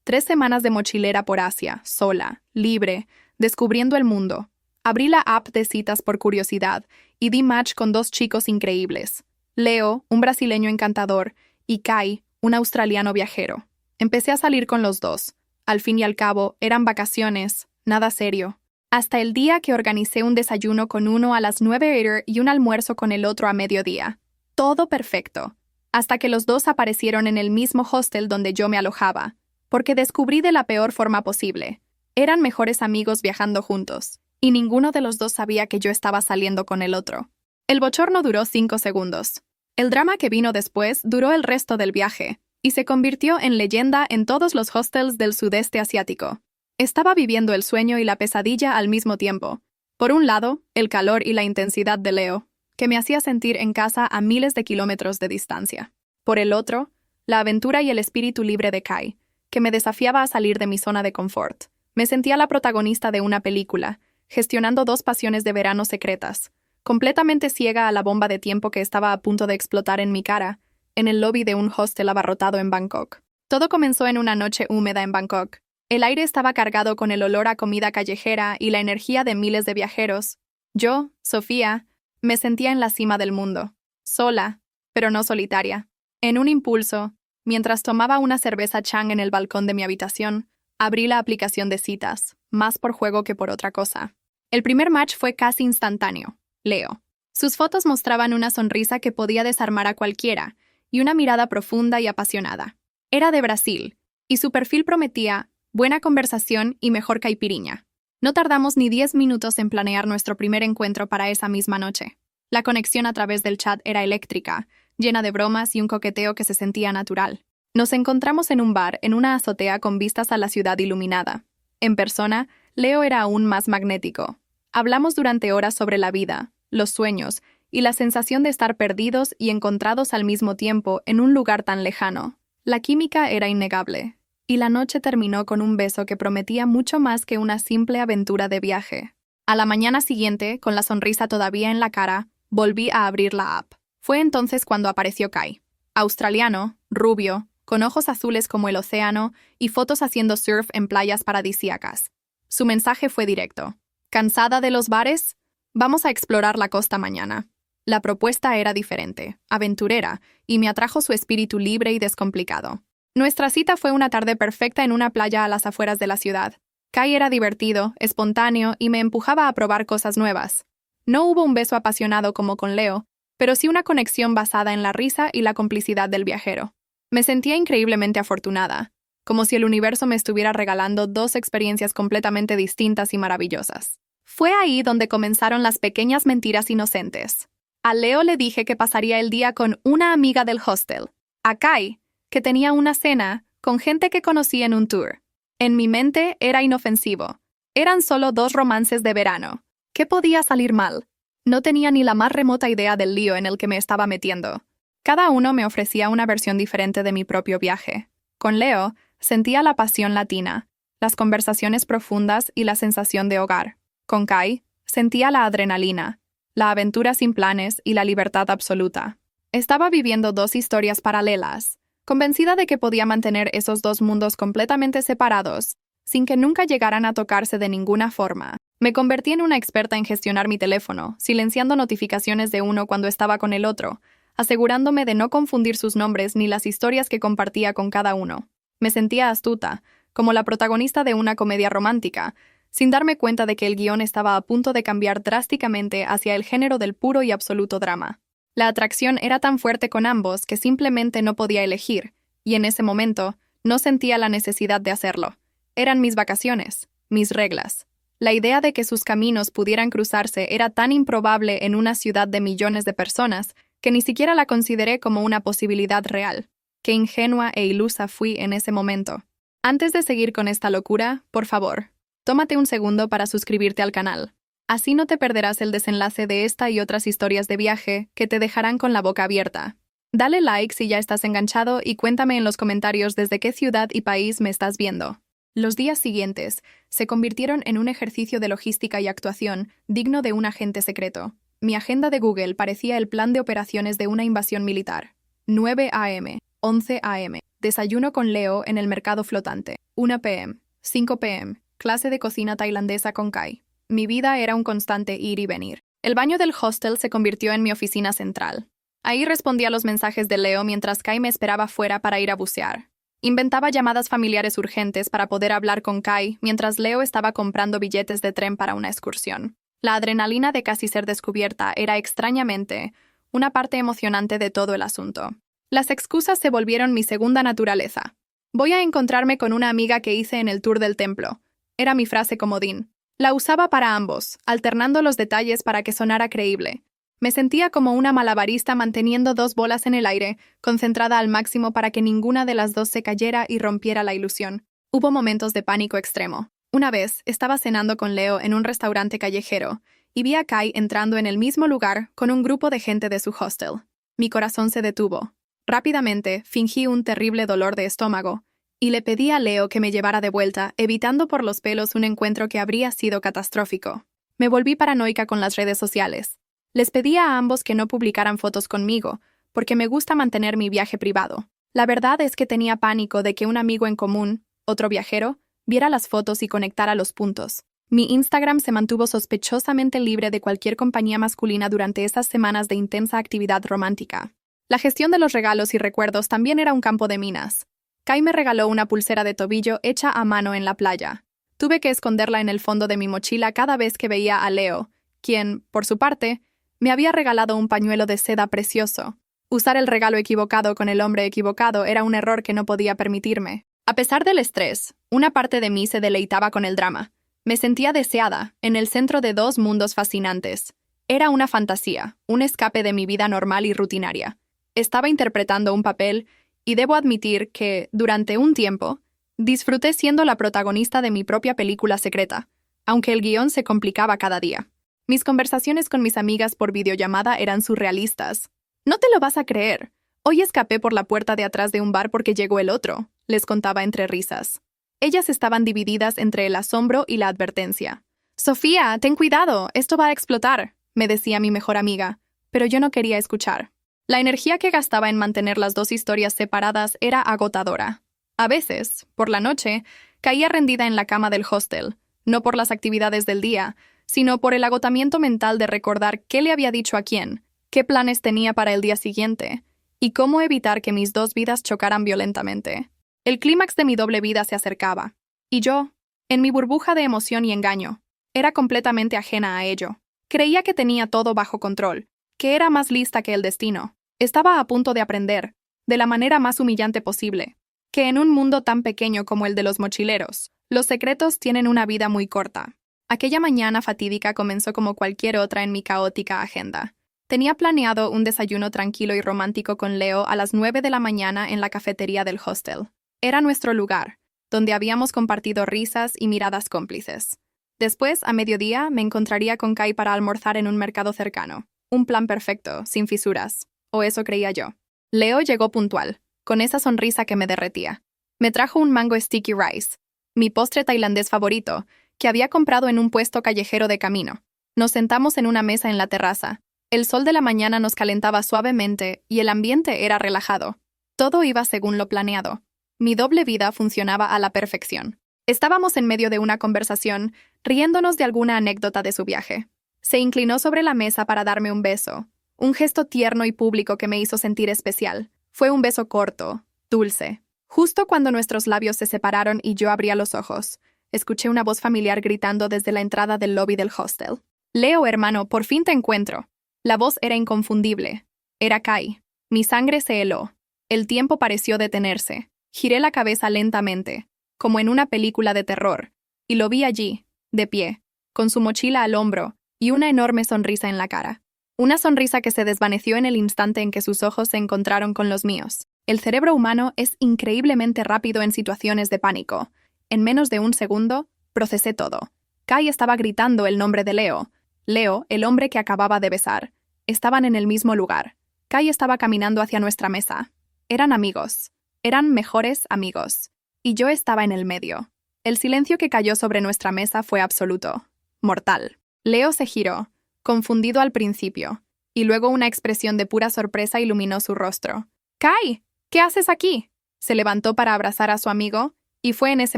3 semanas de mochilera por Asia, sola, libre, descubriendo el mundo. Abrí la app de citas por curiosidad y di match con 2 chicos increíbles. Leo, un brasileño encantador, y Kai, un australiano viajero. Empecé a salir con los dos. Al fin y al cabo, eran vacaciones, nada serio. Hasta el día que organicé un desayuno con uno a las 9 AM y un almuerzo con el otro a mediodía. Todo perfecto. Hasta que los dos aparecieron en el mismo hostel donde yo me alojaba, porque descubrí de la peor forma posible. Eran mejores amigos viajando juntos, y ninguno de los dos sabía que yo estaba saliendo con el otro. El bochorno duró 5 segundos. El drama que vino después duró el resto del viaje, y se convirtió en leyenda en todos los hostels del sudeste asiático. Estaba viviendo el sueño y la pesadilla al mismo tiempo. Por un lado, el calor y la intensidad de Leo, que me hacía sentir en casa a miles de kilómetros de distancia. Por el otro, la aventura y el espíritu libre de Kai, que me desafiaba a salir de mi zona de confort. Me sentía la protagonista de una película, gestionando 2 pasiones de verano secretas, completamente ciega a la bomba de tiempo que estaba a punto de explotar en mi cara, en el lobby de un hostel abarrotado en Bangkok. Todo comenzó en una noche húmeda en Bangkok. El aire estaba cargado con el olor a comida callejera y la energía de miles de viajeros. Yo, Sofía, me sentía en la cima del mundo, sola, pero no solitaria. En un impulso, mientras tomaba una cerveza Chang en el balcón de mi habitación, abrí la aplicación de citas, más por juego que por otra cosa. El primer match fue casi instantáneo. Leo. Sus fotos mostraban una sonrisa que podía desarmar a cualquiera y una mirada profunda y apasionada. Era de Brasil, y su perfil prometía buena conversación y mejor caipiriña. No tardamos ni 10 minutos en planear nuestro primer encuentro para esa misma noche. La conexión a través del chat era eléctrica, llena de bromas y un coqueteo que se sentía natural. Nos encontramos en un bar en una azotea con vistas a la ciudad iluminada. En persona, Leo era aún más magnético. Hablamos durante horas sobre la vida, los sueños y la sensación de estar perdidos y encontrados al mismo tiempo en un lugar tan lejano. La química era innegable, y la noche terminó con un beso que prometía mucho más que una simple aventura de viaje. A la mañana siguiente, con la sonrisa todavía en la cara, volví a abrir la app. Fue entonces cuando apareció Kai. Australiano, rubio, con ojos azules como el océano y fotos haciendo surf en playas paradisíacas. Su mensaje fue directo. ¿Cansada de los bares? Vamos a explorar la costa mañana. La propuesta era diferente, aventurera, y me atrajo su espíritu libre y descomplicado. Nuestra cita fue una tarde perfecta en una playa a las afueras de la ciudad. Kai era divertido, espontáneo y me empujaba a probar cosas nuevas. No hubo un beso apasionado como con Leo, pero sí una conexión basada en la risa y la complicidad del viajero. Me sentía increíblemente afortunada, como si el universo me estuviera regalando 2 experiencias completamente distintas y maravillosas. Fue ahí donde comenzaron las pequeñas mentiras inocentes. A Leo le dije que pasaría el día con una amiga del hostel. A Kai, que tenía una cena con gente que conocí en un tour. En mi mente era inofensivo. Eran solo 2 romances de verano. ¿Qué podía salir mal? No tenía ni la más remota idea del lío en el que me estaba metiendo. Cada uno me ofrecía una versión diferente de mi propio viaje. Con Leo, sentía la pasión latina, las conversaciones profundas y la sensación de hogar. Con Kai, sentía la adrenalina, la aventura sin planes y la libertad absoluta. Estaba viviendo 2 historias paralelas, convencida de que podía mantener esos 2 mundos completamente separados, sin que nunca llegaran a tocarse de ninguna forma. Me convertí en una experta en gestionar mi teléfono, silenciando notificaciones de uno cuando estaba con el otro, asegurándome de no confundir sus nombres ni las historias que compartía con cada uno. Me sentía astuta, como la protagonista de una comedia romántica, sin darme cuenta de que el guión estaba a punto de cambiar drásticamente hacia el género del puro y absoluto drama. La atracción era tan fuerte con ambos que simplemente no podía elegir, y en ese momento no sentía la necesidad de hacerlo. Eran mis vacaciones, mis reglas. La idea de que sus caminos pudieran cruzarse era tan improbable en una ciudad de millones de personas que ni siquiera la consideré como una posibilidad real. Qué ingenua e ilusa fui en ese momento. Antes de seguir con esta locura, por favor, tómate un segundo para suscribirte al canal. Así no te perderás el desenlace de esta y otras historias de viaje que te dejarán con la boca abierta. Dale like si ya estás enganchado y cuéntame en los comentarios desde qué ciudad y país me estás viendo. Los días siguientes se convirtieron en un ejercicio de logística y actuación digno de un agente secreto. Mi agenda de Google parecía el plan de operaciones de una invasión militar. 9 AM, 11 AM, Desayuno con Leo en el mercado flotante. 1 p.m. 5 p.m. Clase de cocina tailandesa con Kai. Mi vida era un constante ir y venir. El baño del hostel se convirtió en mi oficina central. Ahí respondía a los mensajes de Leo mientras Kai me esperaba fuera para ir a bucear. Inventaba llamadas familiares urgentes para poder hablar con Kai mientras Leo estaba comprando billetes de tren para una excursión. La adrenalina de casi ser descubierta era extrañamente una parte emocionante de todo el asunto. Las excusas se volvieron mi segunda naturaleza. Voy a encontrarme con una amiga que hice en el tour del templo. Era mi frase comodín. La usaba para ambos, alternando los detalles para que sonara creíble. Me sentía como una malabarista manteniendo 2 bolas en el aire, concentrada al máximo para que ninguna de las dos se cayera y rompiera la ilusión. Hubo momentos de pánico extremo. Una vez, estaba cenando con Leo en un restaurante callejero, y vi a Kai entrando en el mismo lugar con un grupo de gente de su hostel. Mi corazón se detuvo. Rápidamente, fingí un terrible dolor de estómago, y le pedí a Leo que me llevara de vuelta, evitando por los pelos un encuentro que habría sido catastrófico. Me volví paranoica con las redes sociales. Les pedí a ambos que no publicaran fotos conmigo, porque me gusta mantener mi viaje privado. La verdad es que tenía pánico de que un amigo en común, otro viajero, viera las fotos y conectara los puntos. Mi Instagram se mantuvo sospechosamente libre de cualquier compañía masculina durante esas semanas de intensa actividad romántica. La gestión de los regalos y recuerdos también era un campo de minas. Kai me regaló una pulsera de tobillo hecha a mano en la playa. Tuve que esconderla en el fondo de mi mochila cada vez que veía a Leo, quien, por su parte, me había regalado un pañuelo de seda precioso. Usar el regalo equivocado con el hombre equivocado era un error que no podía permitirme. A pesar del estrés, una parte de mí se deleitaba con el drama. Me sentía deseada, en el centro de 2 mundos fascinantes. Era una fantasía, un escape de mi vida normal y rutinaria. Estaba interpretando un papel, y debo admitir que, durante un tiempo, disfruté siendo la protagonista de mi propia película secreta, aunque el guión se complicaba cada día. Mis conversaciones con mis amigas por videollamada eran surrealistas. «No te lo vas a creer. Hoy escapé por la puerta de atrás de un bar porque llegó el otro», les contaba entre risas. Ellas estaban divididas entre el asombro y la advertencia. «Sofía, ten cuidado, esto va a explotar», me decía mi mejor amiga, pero yo no quería escuchar. La energía que gastaba en mantener las 2 historias separadas era agotadora. A veces, por la noche, caía rendida en la cama del hostel, no por las actividades del día, sino por el agotamiento mental de recordar qué le había dicho a quién, qué planes tenía para el día siguiente, y cómo evitar que mis 2 vidas chocaran violentamente. El clímax de mi doble vida se acercaba, y yo, en mi burbuja de emoción y engaño, era completamente ajena a ello. Creía que tenía todo bajo control, que era más lista que el destino. Estaba a punto de aprender, de la manera más humillante posible, que en un mundo tan pequeño como el de los mochileros, los secretos tienen una vida muy corta. Aquella mañana fatídica comenzó como cualquier otra en mi caótica agenda. Tenía planeado un desayuno tranquilo y romántico con Leo a las 9 de la mañana en la cafetería del hostel. Era nuestro lugar, donde habíamos compartido risas y miradas cómplices. Después, a mediodía, me encontraría con Kai para almorzar en un mercado cercano. Un plan perfecto, sin fisuras. O eso creía yo. Leo llegó puntual, con esa sonrisa que me derretía. Me trajo un mango sticky rice, mi postre tailandés favorito, que había comprado en un puesto callejero de camino. Nos sentamos en una mesa en la terraza. El sol de la mañana nos calentaba suavemente y el ambiente era relajado. Todo iba según lo planeado. Mi doble vida funcionaba a la perfección. Estábamos en medio de una conversación, riéndonos de alguna anécdota de su viaje. Se inclinó sobre la mesa para darme un beso, un gesto tierno y público que me hizo sentir especial. Fue un beso corto, dulce. Justo cuando nuestros labios se separaron y yo abría los ojos, escuché una voz familiar gritando desde la entrada del lobby del hostel. «Leo, hermano, por fin te encuentro». La voz era inconfundible. Era Kai. Mi sangre se heló. El tiempo pareció detenerse. Giré la cabeza lentamente, como en una película de terror, y lo vi allí, de pie, con su mochila al hombro y una enorme sonrisa en la cara. Una sonrisa que se desvaneció en el instante en que sus ojos se encontraron con los míos. El cerebro humano es increíblemente rápido en situaciones de pánico. En menos de un segundo, procesé todo. Kai estaba gritando el nombre de Leo. Leo, el hombre que acababa de besar. Estaban en el mismo lugar. Kai estaba caminando hacia nuestra mesa. Eran amigos. Eran mejores amigos. Y yo estaba en el medio. El silencio que cayó sobre nuestra mesa fue absoluto. Mortal. Leo se giró, confundido al principio, y luego una expresión de pura sorpresa iluminó su rostro. «¡Kai! ¿Qué haces aquí?». Se levantó para abrazar a su amigo, y fue en ese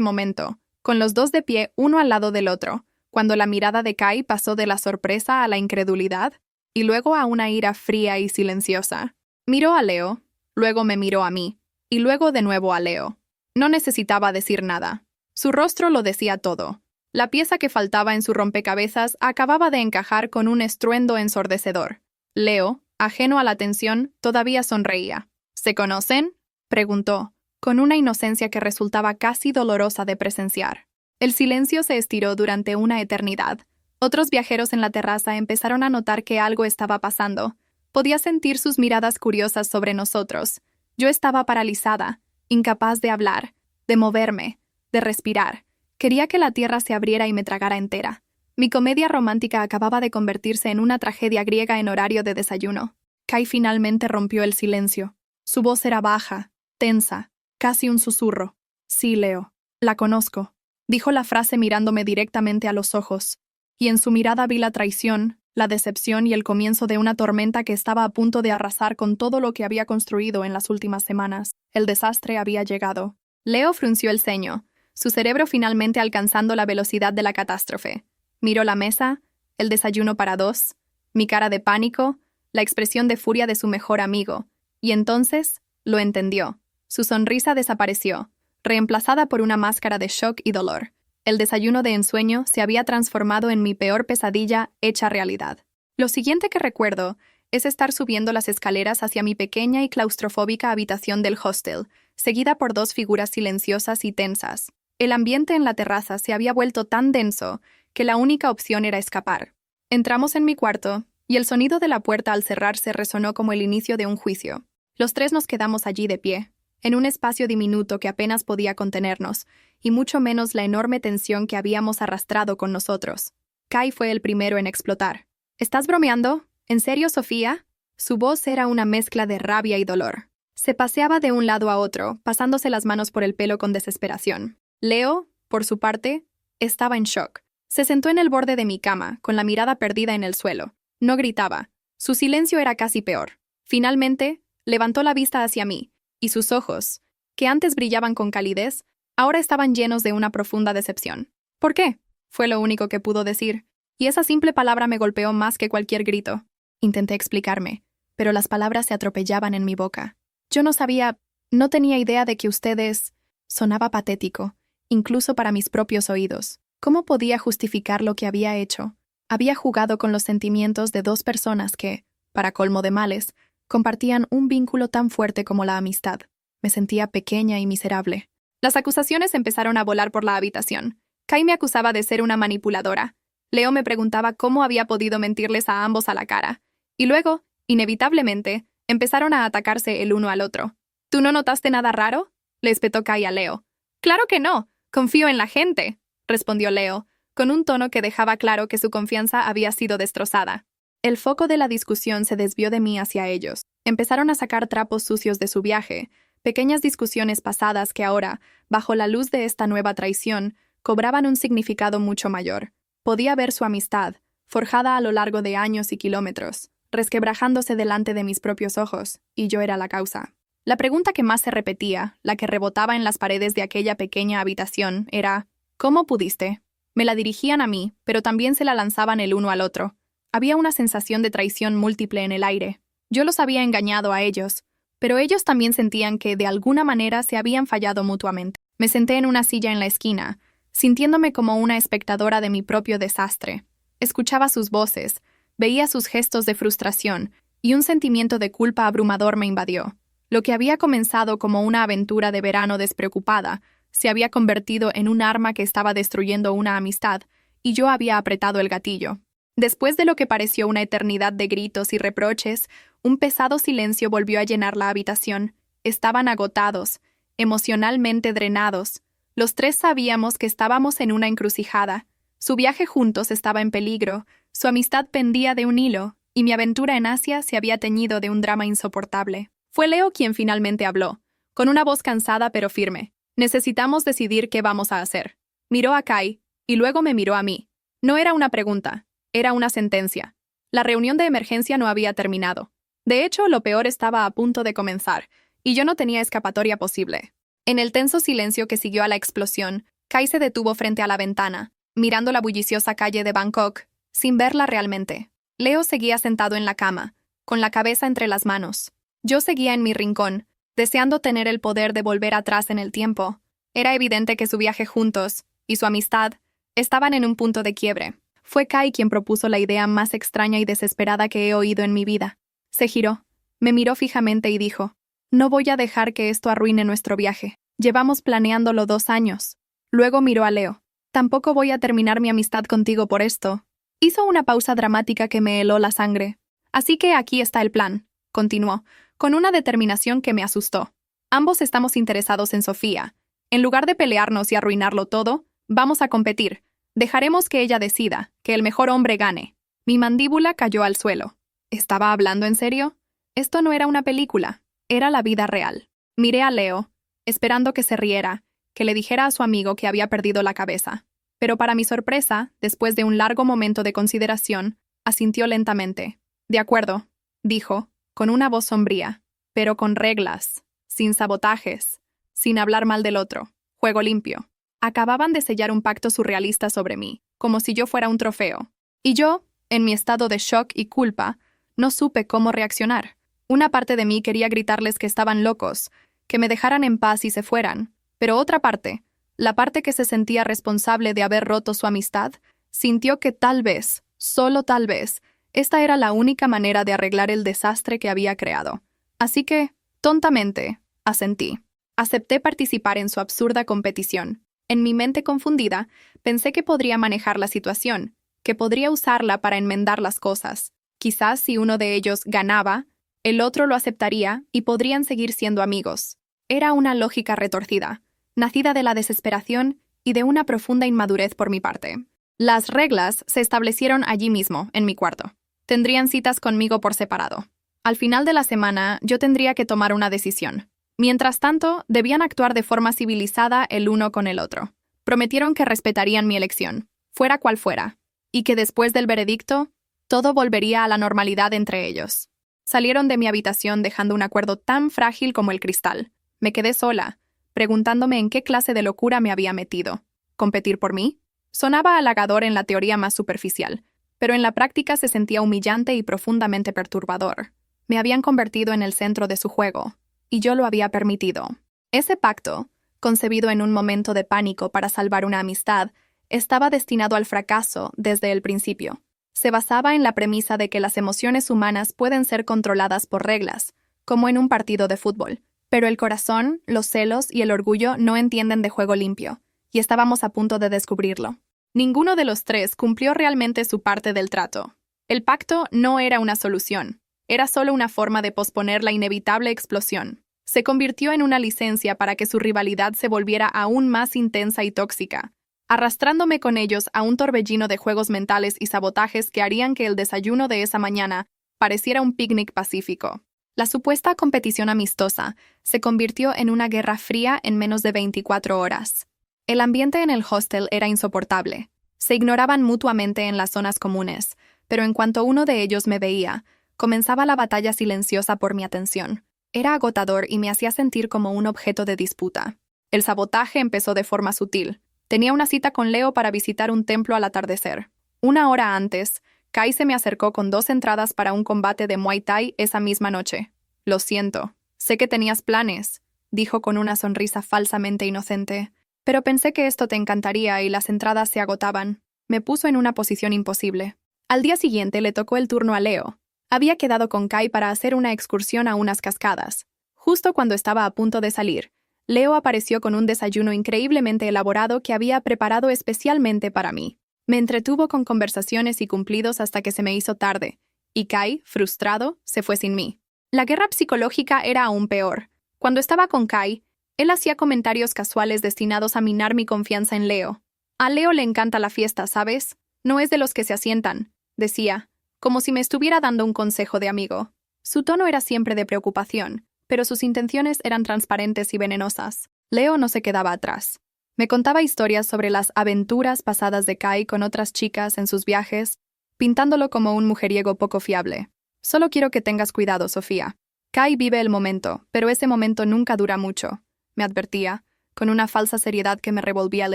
momento, con los dos de pie uno al lado del otro, cuando la mirada de Kai pasó de la sorpresa a la incredulidad, y luego a una ira fría y silenciosa. Miró a Leo, luego me miró a mí, y luego de nuevo a Leo. No necesitaba decir nada. Su rostro lo decía todo. La pieza que faltaba en su rompecabezas acababa de encajar con un estruendo ensordecedor. Leo, ajeno a la tensión, todavía sonreía. ¿Se conocen?, preguntó, con una inocencia que resultaba casi dolorosa de presenciar. El silencio se estiró durante una eternidad. Otros viajeros en la terraza empezaron a notar que algo estaba pasando. Podía sentir sus miradas curiosas sobre nosotros. Yo estaba paralizada, incapaz de hablar, de moverme, de respirar. Quería que la tierra se abriera y me tragara entera. Mi comedia romántica acababa de convertirse en una tragedia griega en horario de desayuno. Kai finalmente rompió el silencio. Su voz era baja, tensa, casi un susurro. Sí, Leo, la conozco. Dijo la frase mirándome directamente a los ojos. Y en su mirada vi la traición, la decepción y el comienzo de una tormenta que estaba a punto de arrasar con todo lo que había construido en las últimas semanas. El desastre había llegado. Leo frunció el ceño, su cerebro finalmente alcanzando la velocidad de la catástrofe. Miró la mesa, el desayuno para dos, mi cara de pánico, la expresión de furia de su mejor amigo, y entonces lo entendió. Su sonrisa desapareció, reemplazada por una máscara de shock y dolor. El desayuno de ensueño se había transformado en mi peor pesadilla hecha realidad. Lo siguiente que recuerdo es estar subiendo las escaleras hacia mi pequeña y claustrofóbica habitación del hostel, seguida por dos figuras silenciosas y tensas. El ambiente en la terraza se había vuelto tan denso que la única opción era escapar. Entramos en mi cuarto, y el sonido de la puerta al cerrarse resonó como el inicio de un juicio. Los tres nos quedamos allí de pie, en un espacio diminuto que apenas podía contenernos, y mucho menos la enorme tensión que habíamos arrastrado con nosotros. Kai fue el primero en explotar. ¿Estás bromeando? ¿En serio, Sofía? Su voz era una mezcla de rabia y dolor. Se paseaba de un lado a otro, pasándose las manos por el pelo con desesperación. Leo, por su parte, estaba en shock. Se sentó en el borde de mi cama, con la mirada perdida en el suelo. No gritaba. Su silencio era casi peor. Finalmente, levantó la vista hacia mí, y sus ojos, que antes brillaban con calidez, ahora estaban llenos de una profunda decepción. ¿Por qué?, fue lo único que pudo decir, y esa simple palabra me golpeó más que cualquier grito. Intenté explicarme, pero las palabras se atropellaban en mi boca. Yo no tenía idea de que ustedes... Sonaba patético, incluso para mis propios oídos. ¿Cómo podía justificar lo que había hecho? Había jugado con los sentimientos de dos personas que, para colmo de males, compartían un vínculo tan fuerte como la amistad. Me sentía pequeña y miserable. Las acusaciones empezaron a volar por la habitación. Kai me acusaba de ser una manipuladora. Leo me preguntaba cómo había podido mentirles a ambos a la cara. Y luego, inevitablemente, empezaron a atacarse el uno al otro. ¿Tú no notaste nada raro?, le espetó Kai a Leo. «Claro que no. Confío en la gente», respondió Leo, con un tono que dejaba claro que su confianza había sido destrozada. El foco de la discusión se desvió de mí hacia ellos. Empezaron a sacar trapos sucios de su viaje, pequeñas discusiones pasadas que ahora, bajo la luz de esta nueva traición, cobraban un significado mucho mayor. Podía ver su amistad, forjada a lo largo de años y kilómetros, resquebrajándose delante de mis propios ojos, y yo era la causa. La pregunta que más se repetía, la que rebotaba en las paredes de aquella pequeña habitación, era «¿Cómo pudiste?». Me la dirigían a mí, pero también se la lanzaban el uno al otro. Había una sensación de traición múltiple en el aire. Yo los había engañado a ellos, pero ellos también sentían que, de alguna manera, se habían fallado mutuamente. Me senté en una silla en la esquina, sintiéndome como una espectadora de mi propio desastre. Escuchaba sus voces, veía sus gestos de frustración, y un sentimiento de culpa abrumador me invadió. Lo que había comenzado como una aventura de verano despreocupada se había convertido en un arma que estaba destruyendo una amistad, y yo había apretado el gatillo. Después de lo que pareció una eternidad de gritos y reproches, un pesado silencio volvió a llenar la habitación. Estaban agotados, emocionalmente drenados. Los tres sabíamos que estábamos en una encrucijada. Su viaje juntos estaba en peligro, su amistad pendía de un hilo, y mi aventura en Asia se había teñido de un drama insoportable. Fue Leo quien finalmente habló, con una voz cansada pero firme. «Necesitamos decidir qué vamos a hacer». Miró a Kai, y luego me miró a mí. No era una pregunta, era una sentencia. La reunión de emergencia no había terminado. De hecho, lo peor estaba a punto de comenzar, y yo no tenía escapatoria posible. En el tenso silencio que siguió a la explosión, Kai se detuvo frente a la ventana, mirando la bulliciosa calle de Bangkok, sin verla realmente. Leo seguía sentado en la cama, con la cabeza entre las manos. Yo seguía en mi rincón, deseando tener el poder de volver atrás en el tiempo. Era evidente que su viaje juntos, y su amistad, estaban en un punto de quiebre. Fue Kai quien propuso la idea más extraña y desesperada que he oído en mi vida. Se giró, me miró fijamente y dijo: «No voy a dejar que esto arruine nuestro viaje. Llevamos planeándolo 2 años». Luego miró a Leo. «Tampoco voy a terminar mi amistad contigo por esto». Hizo una pausa dramática que me heló la sangre. «Así que aquí está el plan», continuó, con una determinación que me asustó. «Ambos estamos interesados en Sofía. En lugar de pelearnos y arruinarlo todo, vamos a competir. Dejaremos que ella decida, que el mejor hombre gane». Mi mandíbula cayó al suelo. ¿Estaba hablando en serio? Esto no era una película, era la vida real. Miré a Leo, esperando que se riera, que le dijera a su amigo que había perdido la cabeza. Pero para mi sorpresa, después de un largo momento de consideración, asintió lentamente. «De acuerdo», dijo, con una voz sombría, «pero con reglas, sin sabotajes, sin hablar mal del otro, juego limpio». Acababan de sellar un pacto surrealista sobre mí, como si yo fuera un trofeo. Y yo, en mi estado de shock y culpa, no supe cómo reaccionar. Una parte de mí quería gritarles que estaban locos, que me dejaran en paz y se fueran, pero otra parte, la parte que se sentía responsable de haber roto su amistad, sintió que tal vez, solo tal vez, esta era la única manera de arreglar el desastre que había creado. Así que, tontamente, asentí. Acepté participar en su absurda competición. En mi mente confundida, pensé que podría manejar la situación, que podría usarla para enmendar las cosas. Quizás si uno de ellos ganaba, el otro lo aceptaría y podrían seguir siendo amigos. Era una lógica retorcida, nacida de la desesperación y de una profunda inmadurez por mi parte. Las reglas se establecieron allí mismo, en mi cuarto. Tendrían citas conmigo por separado. Al final de la semana, yo tendría que tomar una decisión. Mientras tanto, debían actuar de forma civilizada el uno con el otro. Prometieron que respetarían mi elección, fuera cual fuera, y que después del veredicto, todo volvería a la normalidad entre ellos. Salieron de mi habitación dejando un acuerdo tan frágil como el cristal. Me quedé sola, preguntándome en qué clase de locura me había metido. ¿Competir por mí? Sonaba halagador en la teoría más superficial, pero en la práctica se sentía humillante y profundamente perturbador. Me habían convertido en el centro de su juego, y yo lo había permitido. Ese pacto, concebido en un momento de pánico para salvar una amistad, estaba destinado al fracaso desde el principio. Se basaba en la premisa de que las emociones humanas pueden ser controladas por reglas, como en un partido de fútbol. Pero el corazón, los celos y el orgullo no entienden de juego limpio, y estábamos a punto de descubrirlo. Ninguno de los tres cumplió realmente su parte del trato. El pacto no era una solución, era solo una forma de posponer la inevitable explosión. Se convirtió en una licencia para que su rivalidad se volviera aún más intensa y tóxica, arrastrándome con ellos a un torbellino de juegos mentales y sabotajes que harían que el desayuno de esa mañana pareciera un picnic pacífico. La supuesta competición amistosa se convirtió en una guerra fría en menos de 24 horas. El ambiente en el hostel era insoportable. Se ignoraban mutuamente en las zonas comunes, pero en cuanto uno de ellos me veía, comenzaba la batalla silenciosa por mi atención. Era agotador y me hacía sentir como un objeto de disputa. El sabotaje empezó de forma sutil. Tenía una cita con Leo para visitar un templo al atardecer. 1 hora antes, Kai se me acercó con 2 entradas para un combate de Muay Thai esa misma noche. «Lo siento. Sé que tenías planes», dijo con una sonrisa falsamente inocente. «Pero pensé que esto te encantaría y las entradas se agotaban». Me puso en una posición imposible. Al día siguiente le tocó el turno a Leo. Había quedado con Kai para hacer una excursión a unas cascadas. Justo cuando estaba a punto de salir, Leo apareció con un desayuno increíblemente elaborado que había preparado especialmente para mí. Me entretuvo con conversaciones y cumplidos hasta que se me hizo tarde, y Kai, frustrado, se fue sin mí. La guerra psicológica era aún peor. Cuando estaba con Kai, él hacía comentarios casuales destinados a minar mi confianza en Leo. «A Leo le encanta la fiesta, ¿sabes? No es de los que se asientan», decía, como si me estuviera dando un consejo de amigo. Su tono era siempre de preocupación, pero sus intenciones eran transparentes y venenosas. Leo no se quedaba atrás. Me contaba historias sobre las aventuras pasadas de Kai con otras chicas en sus viajes, pintándolo como un mujeriego poco fiable. «Solo quiero que tengas cuidado, Sofía. Kai vive el momento, pero ese momento nunca dura mucho. me advertía, con una falsa seriedad que me revolvía el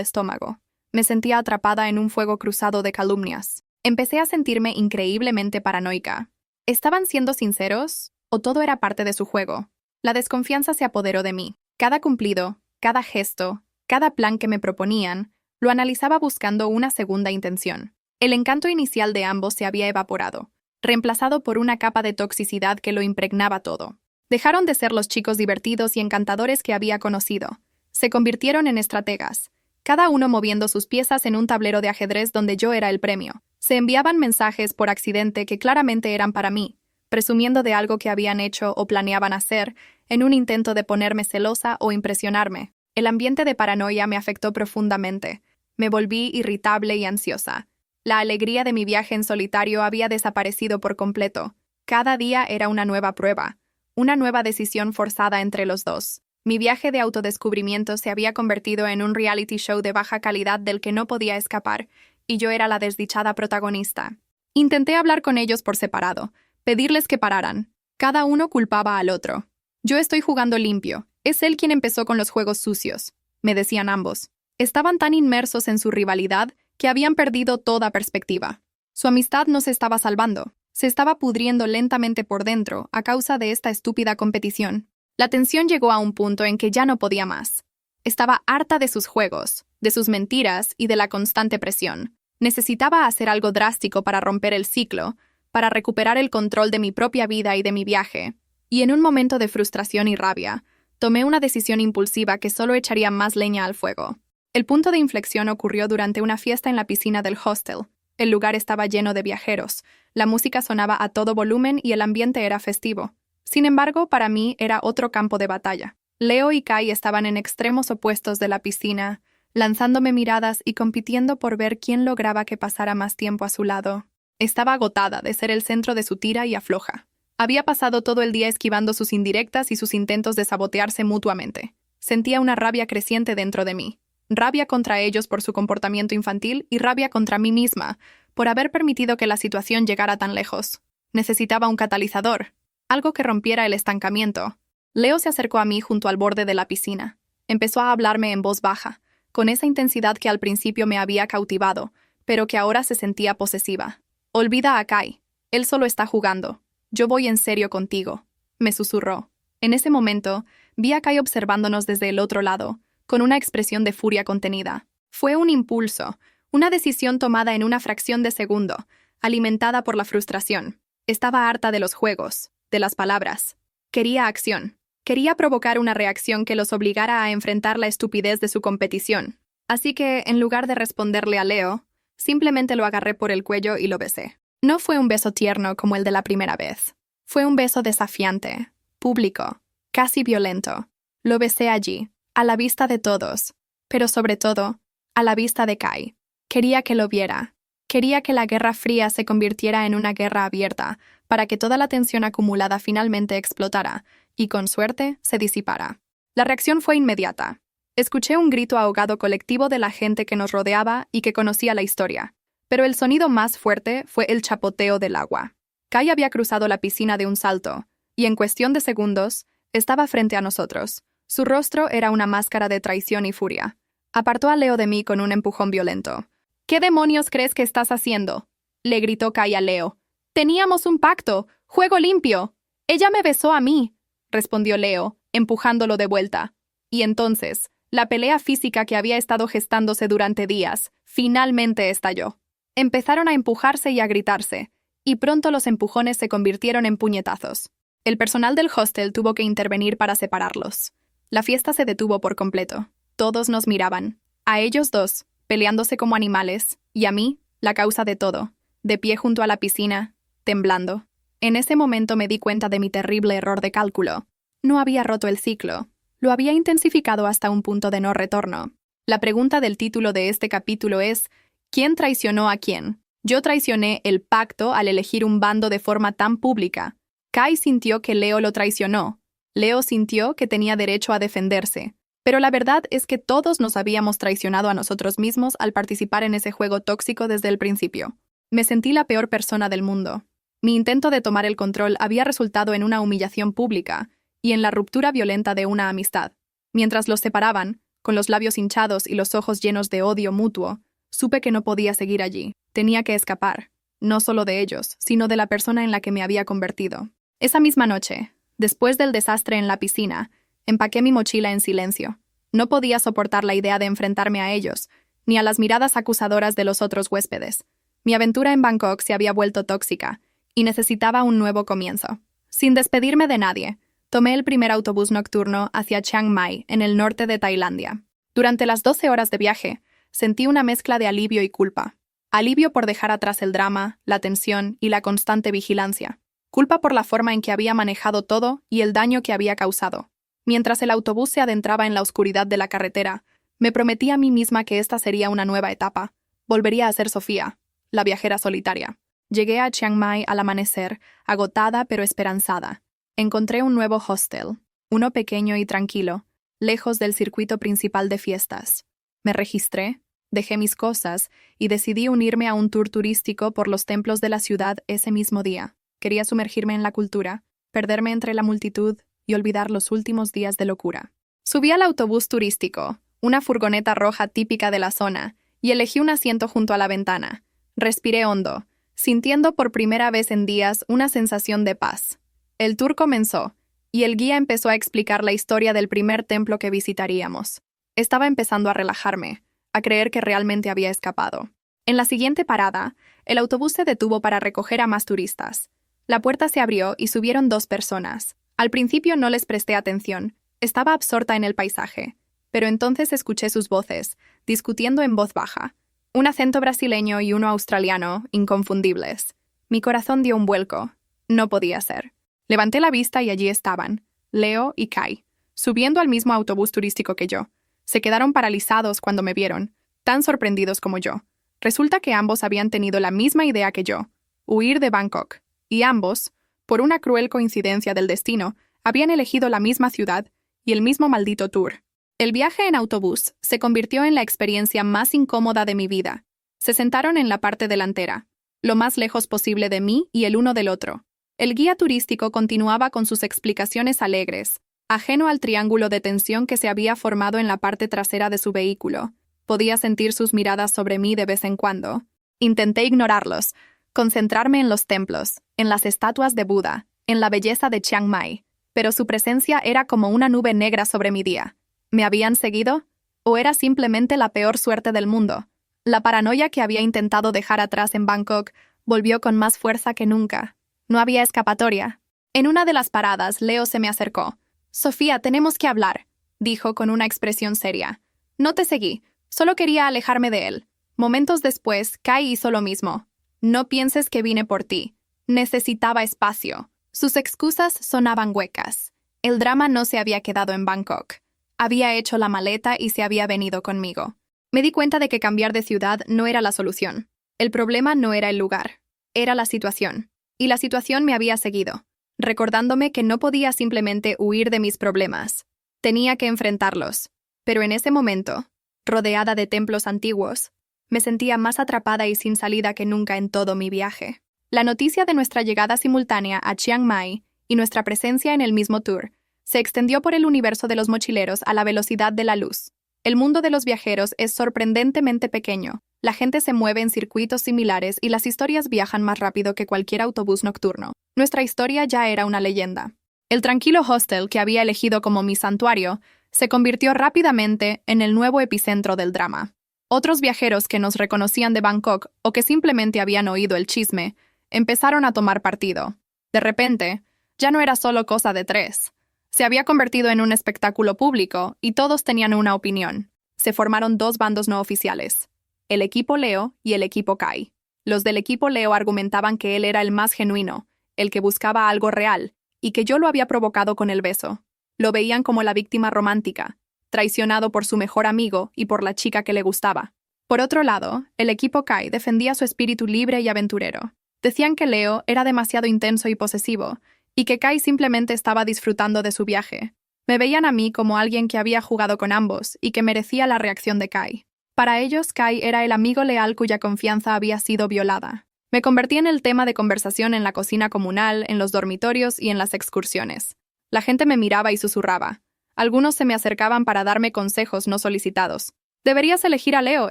estómago. Me sentía atrapada en un fuego cruzado de calumnias. Empecé a sentirme increíblemente paranoica. ¿Estaban siendo sinceros? ¿O todo era parte de su juego? La desconfianza se apoderó de mí. Cada cumplido, cada gesto, cada plan que me proponían, lo analizaba buscando una segunda intención. El encanto inicial de ambos se había evaporado, reemplazado por una capa de toxicidad que lo impregnaba todo. Dejaron de ser los chicos divertidos y encantadores que había conocido. Se convirtieron en estrategas, cada uno moviendo sus piezas en un tablero de ajedrez donde yo era el premio. Se enviaban mensajes por accidente que claramente eran para mí, presumiendo de algo que habían hecho o planeaban hacer, en un intento de ponerme celosa o impresionarme. El ambiente de paranoia me afectó profundamente. Me volví irritable y ansiosa. La alegría de mi viaje en solitario había desaparecido por completo. Cada día era una nueva prueba, una nueva decisión forzada entre los dos. Mi viaje de autodescubrimiento se había convertido en un reality show de baja calidad del que no podía escapar, y yo era la desdichada protagonista. Intenté hablar con ellos por separado, pedirles que pararan. Cada uno culpaba al otro. Yo estoy jugando limpio. Es él quien empezó con los juegos sucios, me decían ambos. Estaban tan inmersos en su rivalidad que habían perdido toda perspectiva. Su amistad no se estaba salvando, se estaba pudriendo lentamente por dentro a causa de esta estúpida competición. La tensión llegó a un punto en que ya no podía más. Estaba harta de sus juegos, de sus mentiras y de la constante presión. Necesitaba hacer algo drástico para romper el ciclo, para recuperar el control de mi propia vida y de mi viaje. Y en un momento de frustración y rabia, tomé una decisión impulsiva que solo echaría más leña al fuego. El punto de inflexión ocurrió durante una fiesta en la piscina del hostel. El lugar estaba lleno de viajeros, la música sonaba a todo volumen y el ambiente era festivo. Sin embargo, para mí era otro campo de batalla. Leo y Kai estaban en extremos opuestos de la piscina, lanzándome miradas y compitiendo por ver quién lograba que pasara más tiempo a su lado. Estaba agotada de ser el centro de su tira y afloja. Había pasado todo el día esquivando sus indirectas y sus intentos de sabotearse mutuamente. Sentía una rabia creciente dentro de mí. Rabia contra ellos por su comportamiento infantil y rabia contra mí misma por haber permitido que la situación llegara tan lejos. Necesitaba un catalizador, algo que rompiera el estancamiento. Leo se acercó a mí junto al borde de la piscina. Empezó a hablarme en voz baja, con esa intensidad que al principio me había cautivado, pero que ahora se sentía posesiva. «Olvida a Kai. Él solo está jugando. Yo voy en serio contigo», me susurró. En ese momento, vi a Kai observándonos desde el otro lado, con una expresión de furia contenida. Fue un impulso, una decisión tomada en una fracción de segundo, alimentada por la frustración. Estaba harta de los juegos, de las palabras. Quería acción. Quería provocar una reacción que los obligara a enfrentar la estupidez de su competición. Así que, en lugar de responderle a Leo, simplemente lo agarré por el cuello y lo besé. No fue un beso tierno como el de la primera vez. Fue un beso desafiante, público, casi violento. Lo besé allí, a la vista de todos, pero sobre todo, a la vista de Kai. Quería que lo viera. Quería que la Guerra Fría se convirtiera en una guerra abierta, para que toda la tensión acumulada finalmente explotara y, con suerte, se disipara. La reacción fue inmediata. Escuché un grito ahogado colectivo de la gente que nos rodeaba y que conocía la historia, pero el sonido más fuerte fue el chapoteo del agua. Kai había cruzado la piscina de un salto, y en cuestión de segundos, estaba frente a nosotros. Su rostro era una máscara de traición y furia. Apartó a Leo de mí con un empujón violento. «¿Qué demonios crees que estás haciendo?», le gritó Kai a Leo. «Teníamos un pacto. Juego limpio». «Ella me besó a mí», respondió Leo, empujándolo de vuelta. Y entonces, la pelea física que había estado gestándose durante días, finalmente estalló. Empezaron a empujarse y a gritarse, y pronto los empujones se convirtieron en puñetazos. El personal del hostel tuvo que intervenir para separarlos. La fiesta se detuvo por completo. Todos nos miraban. A ellos dos, peleándose como animales, y a mí, la causa de todo, de pie junto a la piscina, temblando. En ese momento me di cuenta de mi terrible error de cálculo. No había roto el ciclo. Lo había intensificado hasta un punto de no retorno. La pregunta del título de este capítulo es: ¿quién traicionó a quién? Yo traicioné el pacto al elegir un bando de forma tan pública. Kai sintió que Leo lo traicionó. Leo sintió que tenía derecho a defenderse. Pero la verdad es que todos nos habíamos traicionado a nosotros mismos al participar en ese juego tóxico desde el principio. Me sentí la peor persona del mundo. Mi intento de tomar el control había resultado en una humillación pública y en la ruptura violenta de una amistad. Mientras los separaban, con los labios hinchados y los ojos llenos de odio mutuo, supe que no podía seguir allí. Tenía que escapar, no solo de ellos, sino de la persona en la que me había convertido. Esa misma noche, después del desastre en la piscina, empaqué mi mochila en silencio. No podía soportar la idea de enfrentarme a ellos, ni a las miradas acusadoras de los otros huéspedes. Mi aventura en Bangkok se había vuelto tóxica, y necesitaba un nuevo comienzo. Sin despedirme de nadie, tomé el primer autobús nocturno hacia Chiang Mai, en el norte de Tailandia. Durante las 12 horas de viaje, sentí una mezcla de alivio y culpa. Alivio por dejar atrás el drama, la tensión y la constante vigilancia. Culpa por la forma en que había manejado todo y el daño que había causado. Mientras el autobús se adentraba en la oscuridad de la carretera, me prometí a mí misma que esta sería una nueva etapa. Volvería a ser Sofía, la viajera solitaria. Llegué a Chiang Mai al amanecer, agotada pero esperanzada. Encontré un nuevo hostel, uno pequeño y tranquilo, lejos del circuito principal de fiestas. Me registré, dejé mis cosas y decidí unirme a un tour turístico por los templos de la ciudad ese mismo día. Quería sumergirme en la cultura, perderme entre la multitud y olvidar los últimos días de locura. Subí al autobús turístico, una furgoneta roja típica de la zona, y elegí un asiento junto a la ventana. Respiré hondo, sintiendo por primera vez en días una sensación de paz. El tour comenzó, y el guía empezó a explicar la historia del primer templo que visitaríamos. Estaba empezando a relajarme, a creer que realmente había escapado. En la siguiente parada, el autobús se detuvo para recoger a más turistas. La puerta se abrió y subieron 2 personas. Al principio no les presté atención, estaba absorta en el paisaje, pero entonces escuché sus voces, discutiendo en voz baja. Un acento brasileño y uno australiano, inconfundibles. Mi corazón dio un vuelco. No podía ser. Levanté la vista y allí estaban, Leo y Kai, subiendo al mismo autobús turístico que yo. Se quedaron paralizados cuando me vieron, tan sorprendidos como yo. Resulta que ambos habían tenido la misma idea que yo, huir de Bangkok, y ambos, por una cruel coincidencia del destino, habían elegido la misma ciudad y el mismo maldito tour. El viaje en autobús se convirtió en la experiencia más incómoda de mi vida. Se sentaron en la parte delantera, lo más lejos posible de mí y el uno del otro. El guía turístico continuaba con sus explicaciones alegres, ajeno al triángulo de tensión que se había formado en la parte trasera de su vehículo. Podía sentir sus miradas sobre mí de vez en cuando. Intenté ignorarlos, concentrarme en los templos, en las estatuas de Buda, en la belleza de Chiang Mai, pero su presencia era como una nube negra sobre mi día. ¿Me habían seguido? ¿O era simplemente la peor suerte del mundo? La paranoia que había intentado dejar atrás en Bangkok volvió con más fuerza que nunca. No había escapatoria. En una de las paradas, Leo se me acercó. «Sofía, tenemos que hablar», dijo con una expresión seria. «No te seguí, solo quería alejarme de él». Momentos después, Kai hizo lo mismo. «No pienses que vine por ti. Necesitaba espacio». Sus excusas sonaban huecas. El drama no se había quedado en Bangkok. Había hecho la maleta y se había venido conmigo. Me di cuenta de que cambiar de ciudad no era la solución. El problema no era el lugar, era la situación. Y la situación me había seguido, recordándome que no podía simplemente huir de mis problemas. Tenía que enfrentarlos. Pero en ese momento, rodeada de templos antiguos, me sentía más atrapada y sin salida que nunca en todo mi viaje. La noticia de nuestra llegada simultánea a Chiang Mai y nuestra presencia en el mismo tour se extendió por el universo de los mochileros a la velocidad de la luz. El mundo de los viajeros es sorprendentemente pequeño. La gente se mueve en circuitos similares y las historias viajan más rápido que cualquier autobús nocturno. Nuestra historia ya era una leyenda. El tranquilo hostel que había elegido como mi santuario se convirtió rápidamente en el nuevo epicentro del drama. Otros viajeros que nos reconocían de Bangkok o que simplemente habían oído el chisme empezaron a tomar partido. De repente, ya no era solo cosa de 3. Se había convertido en un espectáculo público y todos tenían una opinión. Se formaron 2 bandos no oficiales, el equipo Leo y el equipo Kai. Los del equipo Leo argumentaban que él era el más genuino, el que buscaba algo real, y que yo lo había provocado con el beso. Lo veían como la víctima romántica, traicionado por su mejor amigo y por la chica que le gustaba. Por otro lado, el equipo Kai defendía su espíritu libre y aventurero. Decían que Leo era demasiado intenso y posesivo, y que Kai simplemente estaba disfrutando de su viaje. Me veían a mí como alguien que había jugado con ambos y que merecía la reacción de Kai. Para ellos, Kai era el amigo leal cuya confianza había sido violada. Me convertí en el tema de conversación en la cocina comunal, en los dormitorios y en las excursiones. La gente me miraba y susurraba. Algunos se me acercaban para darme consejos no solicitados. «Deberías elegir a Leo,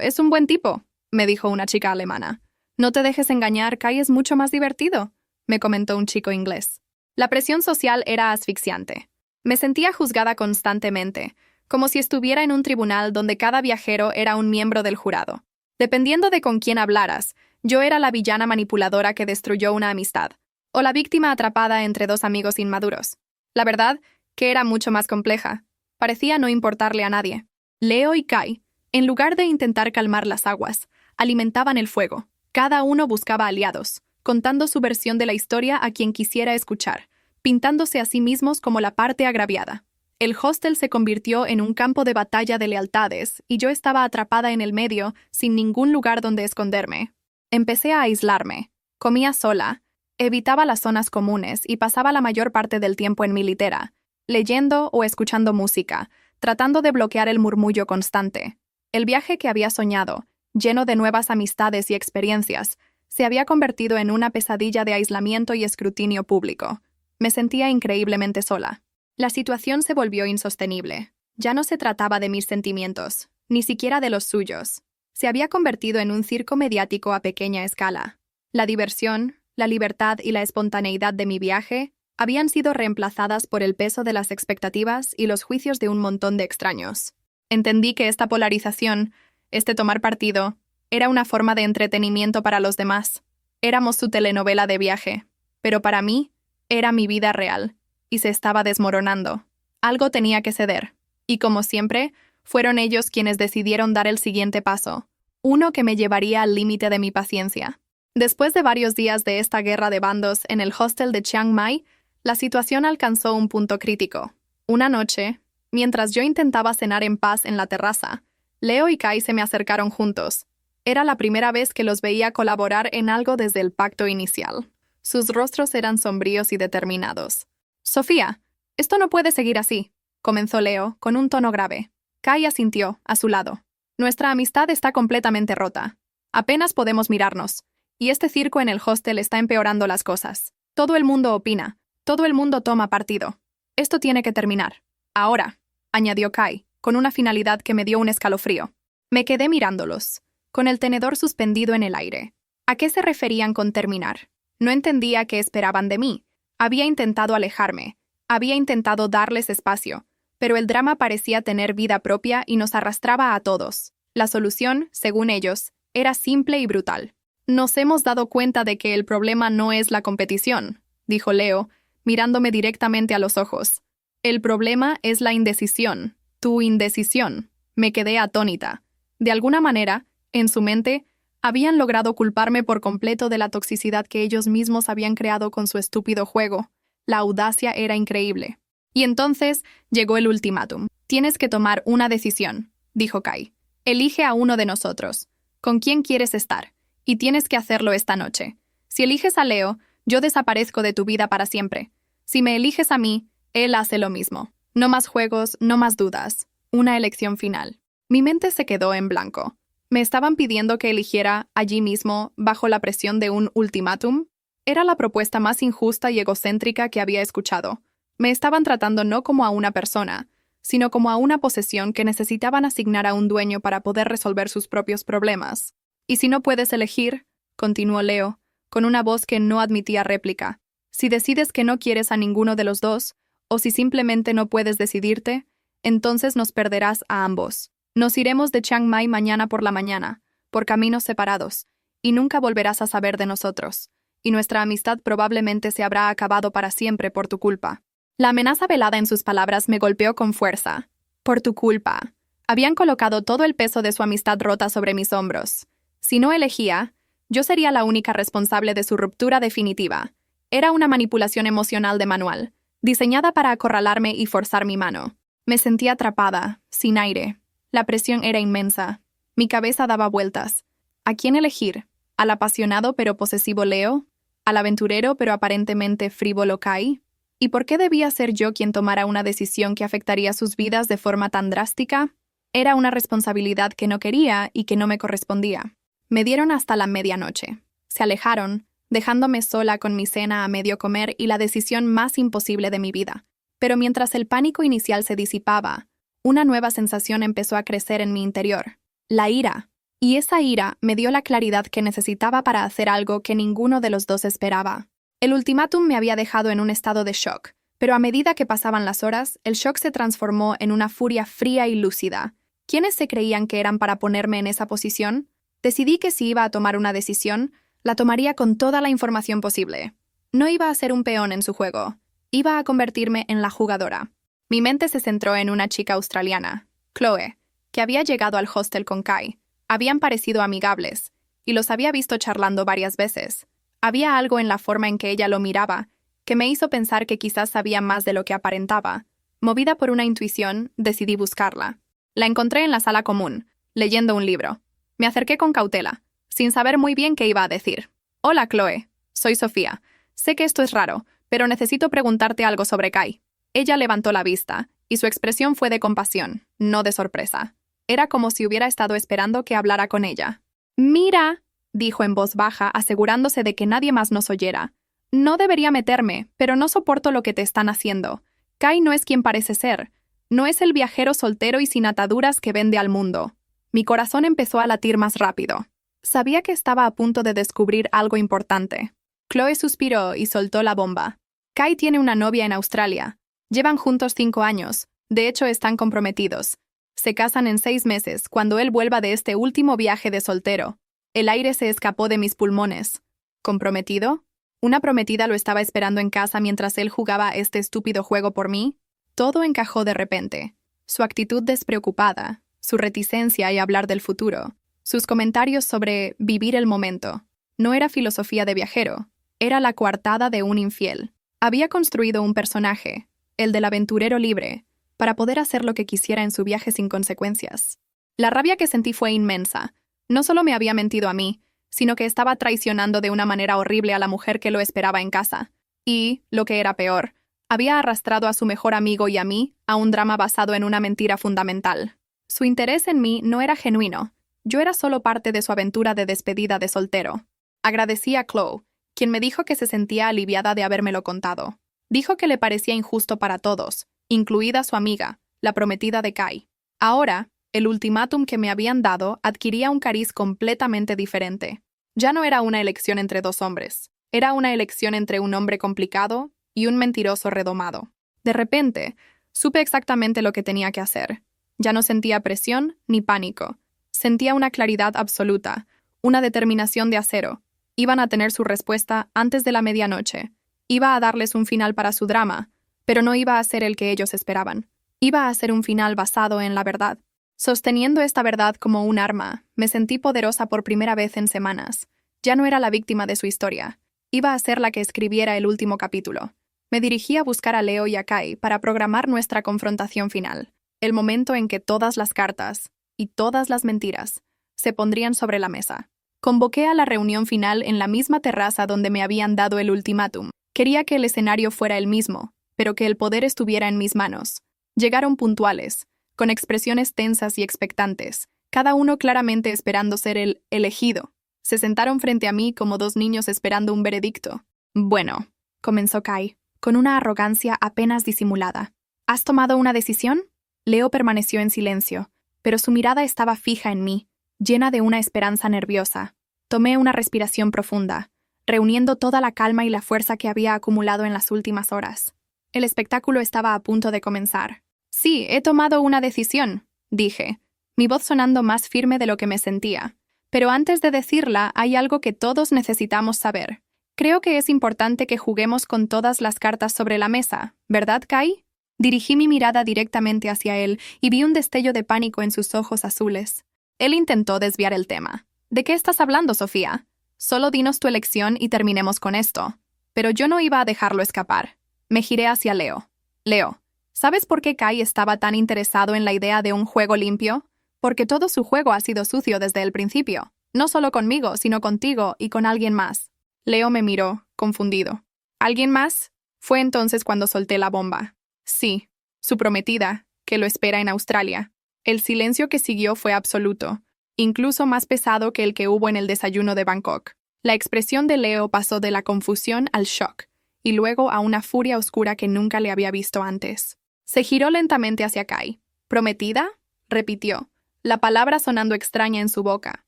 es un buen tipo», me dijo una chica alemana. «No te dejes engañar, Kai es mucho más divertido», me comentó un chico inglés. La presión social era asfixiante. Me sentía juzgada constantemente, como si estuviera en un tribunal donde cada viajero era un miembro del jurado. Dependiendo de con quién hablaras, yo era la villana manipuladora que destruyó una amistad, o la víctima atrapada entre dos amigos inmaduros. La verdad, que era mucho más compleja. Parecía no importarle a nadie. Leo y Kai, en lugar de intentar calmar las aguas, alimentaban el fuego. Cada uno buscaba aliados, contando su versión de la historia a quien quisiera escuchar, pintándose a sí mismos como la parte agraviada. El hostel se convirtió en un campo de batalla de lealtades y yo estaba atrapada en el medio, sin ningún lugar donde esconderme. Empecé a aislarme. Comía sola, evitaba las zonas comunes y pasaba la mayor parte del tiempo en mi litera, leyendo o escuchando música, tratando de bloquear el murmullo constante. El viaje que había soñado, lleno de nuevas amistades y experiencias, se había convertido en una pesadilla de aislamiento y escrutinio público. Me sentía increíblemente sola. La situación se volvió insostenible. Ya no se trataba de mis sentimientos, ni siquiera de los suyos. Se había convertido en un circo mediático a pequeña escala. La diversión, la libertad y la espontaneidad de mi viaje habían sido reemplazadas por el peso de las expectativas y los juicios de un montón de extraños. Entendí que esta polarización, este tomar partido, era una forma de entretenimiento para los demás. Éramos su telenovela de viaje, pero para mí era mi vida real, y se estaba desmoronando. Algo tenía que ceder, y como siempre, fueron ellos quienes decidieron dar el siguiente paso, uno que me llevaría al límite de mi paciencia. Después de varios días de esta guerra de bandos en el hostel de Chiang Mai, la situación alcanzó un punto crítico. Una noche, mientras yo intentaba cenar en paz en la terraza, Leo y Kai se me acercaron juntos. Era la primera vez que los veía colaborar en algo desde el pacto inicial. Sus rostros eran sombríos y determinados. «Sofía, esto no puede seguir así», comenzó Leo, con un tono grave. Kai asintió, a su lado. «Nuestra amistad está completamente rota. Apenas podemos mirarnos. Y este circo en el hostel está empeorando las cosas. Todo el mundo opina. Todo el mundo toma partido. Esto tiene que terminar. Ahora», añadió Kai, con una finalidad que me dio un escalofrío. Me quedé mirándolos, con el tenedor suspendido en el aire. ¿A qué se referían con terminar? No entendía qué esperaban de mí. Había intentado alejarme. Había intentado darles espacio. Pero el drama parecía tener vida propia y nos arrastraba a todos. La solución, según ellos, era simple y brutal. «Nos hemos dado cuenta de que el problema no es la competición», dijo Leo, mirándome directamente a los ojos. «El problema es la indecisión, tu indecisión». Me quedé atónita. De alguna manera, en su mente, habían logrado culparme por completo de la toxicidad que ellos mismos habían creado con su estúpido juego. La audacia era increíble. Y entonces llegó el ultimátum. «Tienes que tomar una decisión», dijo Kai. «Elige a uno de nosotros. ¿Con quién quieres estar? Y tienes que hacerlo esta noche. Si eliges a Leo, yo desaparezco de tu vida para siempre. Si me eliges a mí, él hace lo mismo. No más juegos, no más dudas. Una elección final». Mi mente se quedó en blanco. ¿Me estaban pidiendo que eligiera allí mismo, bajo la presión de un ultimátum? Era la propuesta más injusta y egocéntrica que había escuchado. Me estaban tratando no como a una persona, sino como a una posesión que necesitaban asignar a un dueño para poder resolver sus propios problemas. «Y si no puedes elegir», continuó Leo, con una voz que no admitía réplica, «si decides que no quieres a ninguno de los dos, o si simplemente no puedes decidirte, entonces nos perderás a ambos. Nos iremos de Chiang Mai mañana por la mañana, por caminos separados, y nunca volverás a saber de nosotros, y nuestra amistad probablemente se habrá acabado para siempre por tu culpa». La amenaza velada en sus palabras me golpeó con fuerza. «Por tu culpa». Habían colocado todo el peso de su amistad rota sobre mis hombros. Si no elegía, yo sería la única responsable de su ruptura definitiva. Era una manipulación emocional de manual, diseñada para acorralarme y forzar mi mano. Me sentía atrapada, sin aire. La presión era inmensa. Mi cabeza daba vueltas. ¿A quién elegir? ¿Al apasionado pero posesivo Leo? ¿Al aventurero pero aparentemente frívolo Kai? ¿Y por qué debía ser yo quien tomara una decisión que afectaría sus vidas de forma tan drástica? Era una responsabilidad que no quería y que no me correspondía. Me dieron hasta la medianoche. Se alejaron, dejándome sola con mi cena a medio comer y la decisión más imposible de mi vida. Pero mientras el pánico inicial se disipaba, una nueva sensación empezó a crecer en mi interior: la ira. Y esa ira me dio la claridad que necesitaba para hacer algo que ninguno de los dos esperaba. El ultimátum me había dejado en un estado de shock, pero a medida que pasaban las horas, el shock se transformó en una furia fría y lúcida. ¿Quiénes se creían que eran para ponerme en esa posición? Decidí que si iba a tomar una decisión, la tomaría con toda la información posible. No iba a ser un peón en su juego, iba a convertirme en la jugadora. Mi mente se centró en una chica australiana, Chloe, que había llegado al hostel con Kai. Habían parecido amigables, y los había visto charlando varias veces. Había algo en la forma en que ella lo miraba que me hizo pensar que quizás sabía más de lo que aparentaba. Movida por una intuición, decidí buscarla. La encontré en la sala común, leyendo un libro. Me acerqué con cautela, sin saber muy bien qué iba a decir. «Hola, Chloe. Soy Sofía. Sé que esto es raro, pero necesito preguntarte algo sobre Kai». Ella levantó la vista, y su expresión fue de compasión, no de sorpresa. Era como si hubiera estado esperando que hablara con ella. «Mira», dijo en voz baja, asegurándose de que nadie más nos oyera. «No debería meterme, pero no soporto lo que te están haciendo. Kai no es quien parece ser. No es el viajero soltero y sin ataduras que vende al mundo». Mi corazón empezó a latir más rápido. Sabía que estaba a punto de descubrir algo importante. Chloe suspiró y soltó la bomba. «Kai tiene una novia en Australia. Llevan juntos 5 años. De hecho, están comprometidos. Se casan en 6 meses, cuando él vuelva de este último viaje de soltero». El aire se escapó de mis pulmones. ¿Comprometido? ¿Una prometida lo estaba esperando en casa mientras él jugaba este estúpido juego por mí? Todo encajó de repente. Su actitud despreocupada, su reticencia a hablar del futuro, sus comentarios sobre vivir el momento. No era filosofía de viajero, era la coartada de un infiel. Había construido un personaje, el del aventurero libre, para poder hacer lo que quisiera en su viaje sin consecuencias. La rabia que sentí fue inmensa. No solo me había mentido a mí, sino que estaba traicionando de una manera horrible a la mujer que lo esperaba en casa. Y, lo que era peor, había arrastrado a su mejor amigo y a mí a un drama basado en una mentira fundamental. Su interés en mí no era genuino. Yo era solo parte de su aventura de despedida de soltero. Agradecí a Chloe, quien me dijo que se sentía aliviada de habérmelo contado. Dijo que le parecía injusto para todos, incluida su amiga, la prometida de Kai. Ahora, el ultimátum que me habían dado adquiría un cariz completamente diferente. Ya no era una elección entre 2 hombres. Era una elección entre un hombre complicado y un mentiroso redomado. De repente, supe exactamente lo que tenía que hacer. Ya no sentía presión ni pánico. Sentía una claridad absoluta, una determinación de acero. Iban a tener su respuesta antes de la medianoche. Iba a darles un final para su drama, pero no iba a ser el que ellos esperaban. Iba a ser un final basado en la verdad. Sosteniendo esta verdad como un arma, me sentí poderosa por primera vez en semanas. Ya no era la víctima de su historia. Iba a ser la que escribiera el último capítulo. Me dirigí a buscar a Leo y a Kai para programar nuestra confrontación final, el momento en que todas las cartas, y todas las mentiras, se pondrían sobre la mesa. Convoqué a la reunión final en la misma terraza donde me habían dado el ultimátum. Quería que el escenario fuera el mismo, pero que el poder estuviera en mis manos. Llegaron puntuales, con expresiones tensas y expectantes, cada uno claramente esperando ser el elegido. Se sentaron frente a mí como 2 niños esperando un veredicto. «Bueno», comenzó Kai, con una arrogancia apenas disimulada. «¿Has tomado una decisión?» Leo permaneció en silencio, pero su mirada estaba fija en mí, llena de una esperanza nerviosa. Tomé una respiración profunda, reuniendo toda la calma y la fuerza que había acumulado en las últimas horas. El espectáculo estaba a punto de comenzar. «Sí, he tomado una decisión», dije, mi voz sonando más firme de lo que me sentía. «Pero antes de decirla, hay algo que todos necesitamos saber. Creo que es importante que juguemos con todas las cartas sobre la mesa, ¿verdad, Kai?» Dirigí mi mirada directamente hacia él y vi un destello de pánico en sus ojos azules. Él intentó desviar el tema. «¿De qué estás hablando, Sofía? Solo dinos tu elección y terminemos con esto». Pero yo no iba a dejarlo escapar. Me giré hacia Leo. «Leo, ¿sabes por qué Kai estaba tan interesado en la idea de un juego limpio? Porque todo su juego ha sido sucio desde el principio. No solo conmigo, sino contigo y con alguien más». Leo me miró, confundido. «¿Alguien más?» Fue entonces cuando solté la bomba. «Sí, su prometida, que lo espera en Australia». El silencio que siguió fue absoluto, incluso más pesado que el que hubo en el desayuno de Bangkok. La expresión de Leo pasó de la confusión al shock, y luego a una furia oscura que nunca le había visto antes. Se giró lentamente hacia Kai. ¿Prometida? Repitió, la palabra sonando extraña en su boca.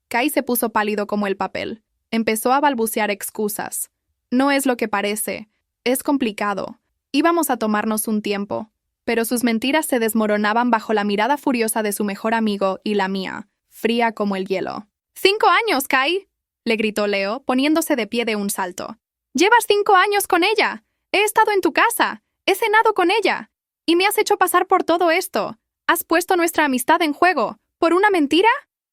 Kai se puso pálido como el papel. Empezó a balbucear excusas. No es lo que parece. Es complicado. Íbamos a tomarnos un tiempo. Pero sus mentiras se desmoronaban bajo la mirada furiosa de su mejor amigo y la mía, fría como el hielo. ¡5 años, Kai!, le gritó Leo, poniéndose de pie de un salto. ¡Llevas 5 años con ella! He estado en tu casa. He cenado con ella. Y me has hecho pasar por todo esto. ¿Has puesto nuestra amistad en juego? ¿Por una mentira?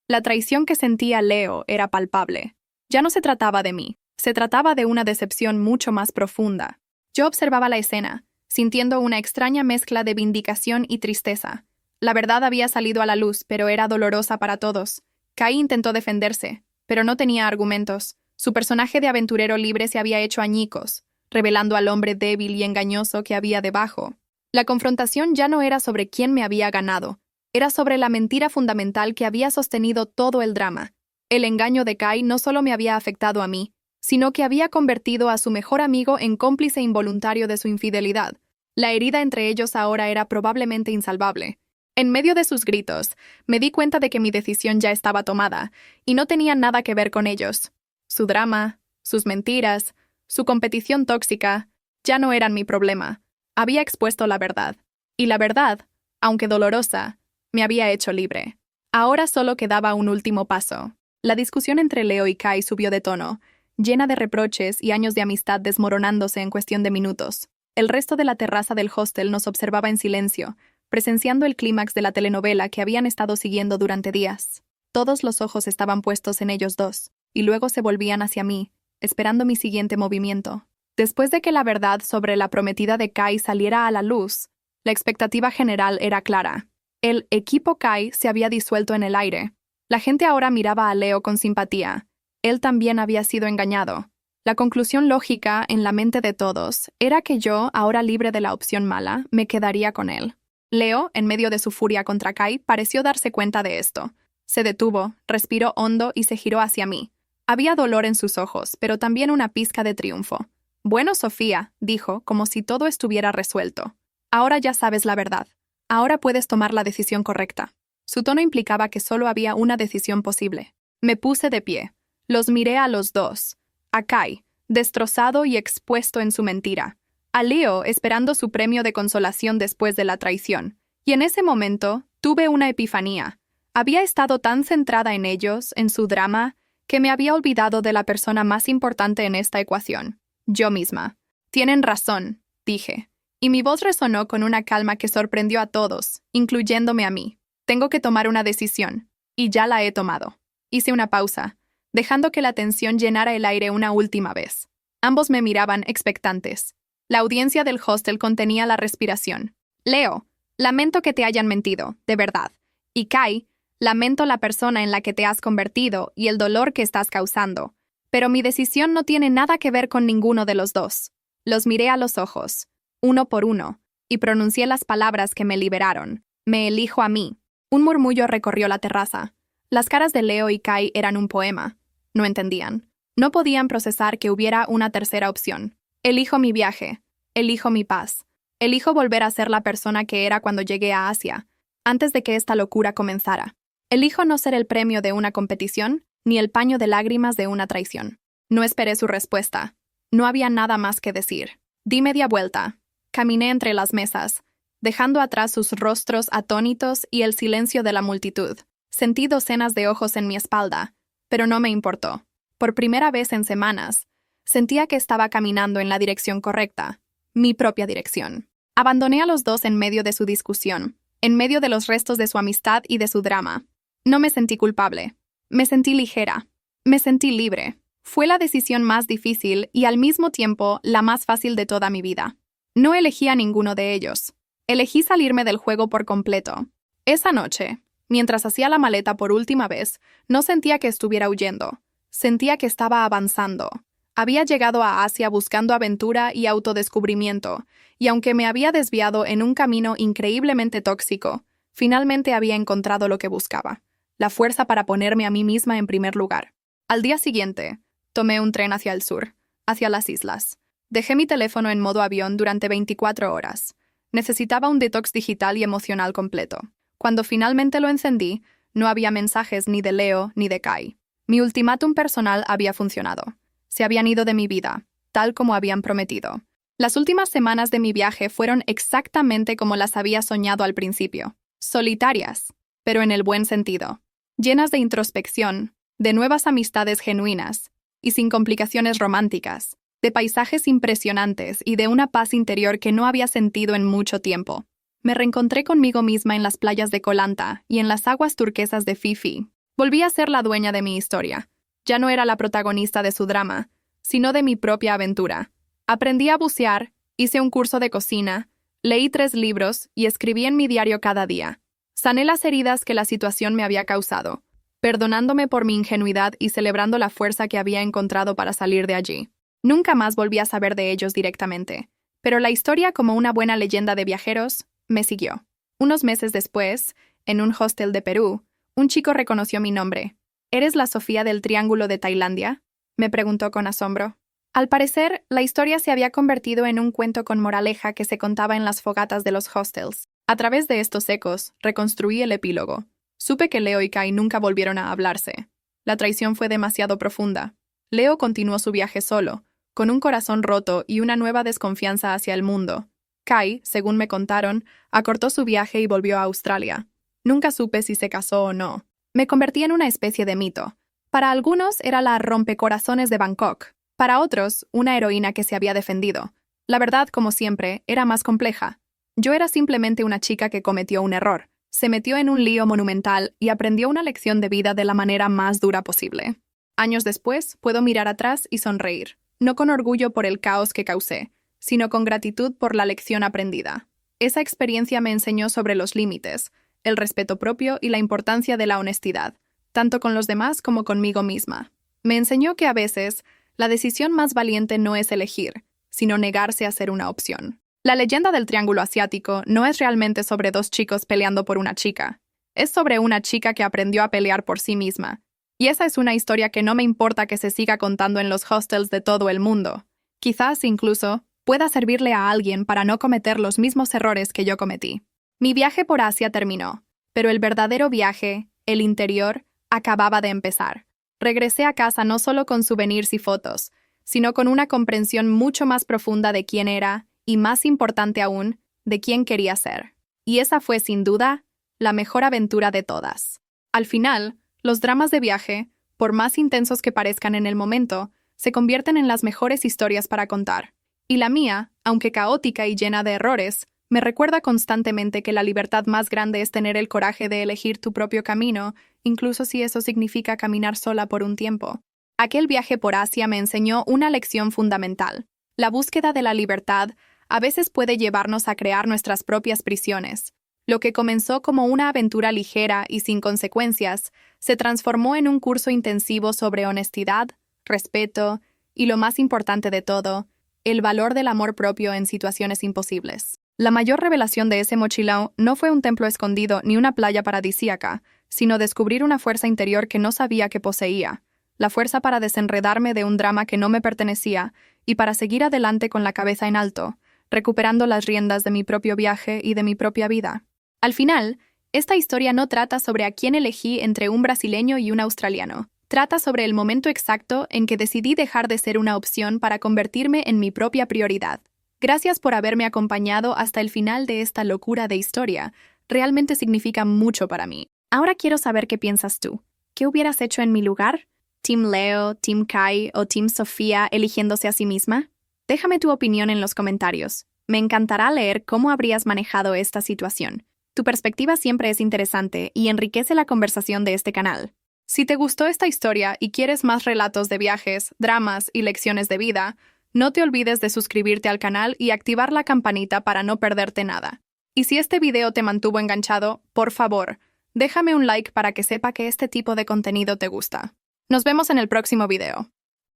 La traición que sentía Leo era palpable. Ya no se trataba de mí. Se trataba de una decepción mucho más profunda. Yo observaba la escena, sintiendo una extraña mezcla de vindicación y tristeza. La verdad había salido a la luz, pero era dolorosa para todos. Kai intentó defenderse, pero no tenía argumentos. Su personaje de aventurero libre se había hecho añicos, revelando al hombre débil y engañoso que había debajo. La confrontación ya no era sobre quién me había ganado, era sobre la mentira fundamental que había sostenido todo el drama. El engaño de Kai no solo me había afectado a mí, sino que había convertido a su mejor amigo en cómplice involuntario de su infidelidad. La herida entre ellos ahora era probablemente insalvable. En medio de sus gritos, me di cuenta de que mi decisión ya estaba tomada, y no tenía nada que ver con ellos. Su drama, sus mentiras, su competición tóxica, ya no eran mi problema. Había expuesto la verdad, y la verdad, aunque dolorosa, me había hecho libre. Ahora solo quedaba un último paso. La discusión entre Leo y Kai subió de tono, llena de reproches y años de amistad desmoronándose en cuestión de minutos. El resto de la terraza del hostel nos observaba en silencio, presenciando el clímax de la telenovela que habían estado siguiendo durante días. Todos los ojos estaban puestos en ellos dos, y luego se volvían hacia mí, esperando mi siguiente movimiento. Después de que la verdad sobre la prometida de Kai saliera a la luz, la expectativa general era clara. El equipo Kai se había disuelto en el aire. La gente ahora miraba a Leo con simpatía. Él también había sido engañado. La conclusión lógica en la mente de todos era que yo, ahora libre de la opción mala, me quedaría con él. Leo, en medio de su furia contra Kai, pareció darse cuenta de esto. Se detuvo, respiró hondo y se giró hacia mí. Había dolor en sus ojos, pero también una pizca de triunfo. «Bueno, Sofía», dijo, como si todo estuviera resuelto. «Ahora ya sabes la verdad. Ahora puedes tomar la decisión correcta». Su tono implicaba que solo había una decisión posible. Me puse de pie. Los miré a los dos. A Kai, destrozado y expuesto en su mentira. A Leo, esperando su premio de consolación después de la traición. Y en ese momento, tuve una epifanía. Había estado tan centrada en ellos, en su drama, que me había olvidado de la persona más importante en esta ecuación. Yo misma. «Tienen razón», dije. Y mi voz resonó con una calma que sorprendió a todos, incluyéndome a mí. «Tengo que tomar una decisión. Y ya la he tomado». Hice una pausa, dejando que la tensión llenara el aire una última vez. Ambos me miraban expectantes. La audiencia del hostel contenía la respiración. «Leo, lamento que te hayan mentido, de verdad. Y Kai, lamento la persona en la que te has convertido y el dolor que estás causando. Pero mi decisión no tiene nada que ver con ninguno de los dos». Los miré a los ojos, uno por uno, y pronuncié las palabras que me liberaron. «Me elijo a mí». Un murmullo recorrió la terraza. Las caras de Leo y Kai eran un poema. No entendían. No podían procesar que hubiera una tercera opción. Elijo mi viaje. Elijo mi paz. Elijo volver a ser la persona que era cuando llegué a Asia, antes de que esta locura comenzara. Elijo no ser el premio de una competición, ni el paño de lágrimas de una traición. No esperé su respuesta. No había nada más que decir. Di media vuelta. Caminé entre las mesas, dejando atrás sus rostros atónitos y el silencio de la multitud. Sentí docenas de ojos en mi espalda, pero no me importó. Por primera vez en semanas, sentía que estaba caminando en la dirección correcta, mi propia dirección. Abandoné a los dos en medio de su discusión, en medio de los restos de su amistad y de su drama. No me sentí culpable. Me sentí ligera. Me sentí libre. Fue la decisión más difícil y al mismo tiempo la más fácil de toda mi vida. No elegí a ninguno de ellos. Elegí salirme del juego por completo. Esa noche, mientras hacía la maleta por última vez, no sentía que estuviera huyendo. Sentía que estaba avanzando. Había llegado a Asia buscando aventura y autodescubrimiento, y aunque me había desviado en un camino increíblemente tóxico, finalmente había encontrado lo que buscaba, la fuerza para ponerme a mí misma en primer lugar. Al día siguiente, tomé un tren hacia el sur, hacia las islas. Dejé mi teléfono en modo avión durante 24 horas. Necesitaba un detox digital y emocional completo. Cuando finalmente lo encendí, no había mensajes ni de Leo ni de Kai. Mi ultimátum personal había funcionado. Se habían ido de mi vida, tal como habían prometido. Las últimas semanas de mi viaje fueron exactamente como las había soñado al principio. Solitarias, pero en el buen sentido. Llenas de introspección, de nuevas amistades genuinas y sin complicaciones románticas, de paisajes impresionantes y de una paz interior que no había sentido en mucho tiempo. Me reencontré conmigo misma en las playas de Koh Lanta y en las aguas turquesas de Phi Phi. Volví a ser la dueña de mi historia. Ya no era la protagonista de su drama, sino de mi propia aventura. Aprendí a bucear, hice un curso de cocina, leí 3 libros y escribí en mi diario cada día. Sané las heridas que la situación me había causado, perdonándome por mi ingenuidad y celebrando la fuerza que había encontrado para salir de allí. Nunca más volví a saber de ellos directamente, pero la historia, como una buena leyenda de viajeros, me siguió. Unos meses después, en un hostel de Perú, un chico reconoció mi nombre. ¿Eres la Sofía del Triángulo de Tailandia?, me preguntó con asombro. Al parecer, la historia se había convertido en un cuento con moraleja que se contaba en las fogatas de los hostels. A través de estos ecos, reconstruí el epílogo. Supe que Leo y Kai nunca volvieron a hablarse. La traición fue demasiado profunda. Leo continuó su viaje solo, con un corazón roto y una nueva desconfianza hacia el mundo. Kai, según me contaron, acortó su viaje y volvió a Australia. Nunca supe si se casó o no. Me convertí en una especie de mito. Para algunos era la rompecorazones de Bangkok. Para otros, una heroína que se había defendido. La verdad, como siempre, era más compleja. Yo era simplemente una chica que cometió un error, se metió en un lío monumental y aprendió una lección de vida de la manera más dura posible. Años después, puedo mirar atrás y sonreír, no con orgullo por el caos que causé, sino con gratitud por la lección aprendida. Esa experiencia me enseñó sobre los límites, el respeto propio y la importancia de la honestidad, tanto con los demás como conmigo misma. Me enseñó que a veces, la decisión más valiente no es elegir, sino negarse a ser una opción. La leyenda del Triángulo Asiático no es realmente sobre 2 chicos peleando por una chica. Es sobre una chica que aprendió a pelear por sí misma. Y esa es una historia que no me importa que se siga contando en los hostels de todo el mundo. Quizás, incluso, pueda servirle a alguien para no cometer los mismos errores que yo cometí. Mi viaje por Asia terminó, pero el verdadero viaje, el interior, acababa de empezar. Regresé a casa no solo con souvenirs y fotos, sino con una comprensión mucho más profunda de quién era, y más importante aún, de quién quería ser. Y esa fue, sin duda, la mejor aventura de todas. Al final, los dramas de viaje, por más intensos que parezcan en el momento, se convierten en las mejores historias para contar. Y la mía, aunque caótica y llena de errores, me recuerda constantemente que la libertad más grande es tener el coraje de elegir tu propio camino, incluso si eso significa caminar sola por un tiempo. Aquel viaje por Asia me enseñó una lección fundamental. La búsqueda de la libertad a veces puede llevarnos a crear nuestras propias prisiones. Lo que comenzó como una aventura ligera y sin consecuencias, se transformó en un curso intensivo sobre honestidad, respeto y, lo más importante de todo, el valor del amor propio en situaciones imposibles. La mayor revelación de ese mochilao no fue un templo escondido ni una playa paradisíaca, sino descubrir una fuerza interior que no sabía que poseía, la fuerza para desenredarme de un drama que no me pertenecía y para seguir adelante con la cabeza en alto, recuperando las riendas de mi propio viaje y de mi propia vida. Al final, esta historia no trata sobre a quién elegí entre un brasileño y un australiano. Trata sobre el momento exacto en que decidí dejar de ser una opción para convertirme en mi propia prioridad. Gracias por haberme acompañado hasta el final de esta locura de historia. Realmente significa mucho para mí. Ahora quiero saber qué piensas tú. ¿Qué hubieras hecho en mi lugar? ¿Team Leo, Team Kai o Team Sofía eligiéndose a sí misma? Déjame tu opinión en los comentarios. Me encantará leer cómo habrías manejado esta situación. Tu perspectiva siempre es interesante y enriquece la conversación de este canal. Si te gustó esta historia y quieres más relatos de viajes, dramas y lecciones de vida, no te olvides de suscribirte al canal y activar la campanita para no perderte nada. Y si este video te mantuvo enganchado, por favor, déjame un like para que sepa que este tipo de contenido te gusta. Nos vemos en el próximo video.